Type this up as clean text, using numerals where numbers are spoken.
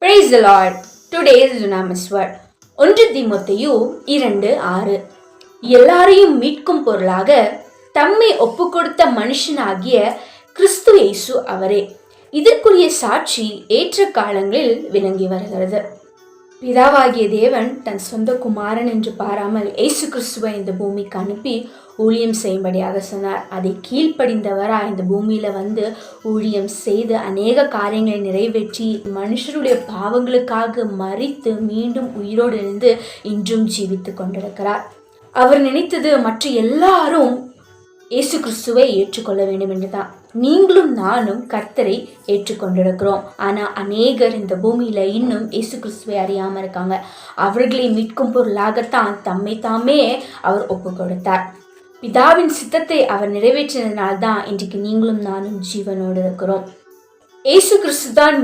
Praise the Lord. Today's Dunamis word. 1 தீமோத்தேயு 2:6. எல்லாரையும் மீட்கும் பொருளாக தம்மை ஒப்புக்கொடுத்த மனுஷனாகிய கிறிஸ்து இயேசு அவரே. இதற்குரிய சாட்சி ஏற்ற காலங்களில் விளங்கி வருகிறது. பிதாவாகிய தேவன் தன் சொந்த குமாரன் என்று பாராமல் இயேசு கிறிஸ்துவை இந்த பூமிக்கு அனுப்பி ஊழியம் செய்யும்படியாக சொன்னார். அதை கீழ்ப்படிந்தவரா இந்த பூமியில வந்து ஊழியம் செய்து அநேக காரியங்களை நிறைவேற்றி மனுஷருடைய பாவங்களுக்காக மரித்து மீண்டும் உயிரோடு இருந்து இன்றும் ஜீவித்து கொண்டிருக்கிறார். அவர் நினைத்தது மற்ற எல்லாரும் இயேசு கிறிஸ்துவை ஏற்றுக்கொள்ள வேண்டும் என்றுதான். நீங்களும் நானும் கர்த்தரை ஏற்றுக்கொண்டிருக்கிறோம். ஆனா அநேகர் இந்த பூமியில இன்னும் இயேசு கிறிஸ்துவை அறியாம இருக்காங்க. அவர்களை மீட்கும் பொருளாகத்தான் தம்மை தாமே அவர் ஒப்பு கொடுத்தார். பிதாவின் சித்தத்தை அவர் நிறைவேற்றினால்தான் இன்றைக்கு நீங்களும் நானும் ஜீவனோடு இருக்கிறோம். இயேசு கிறிஸ்து தான்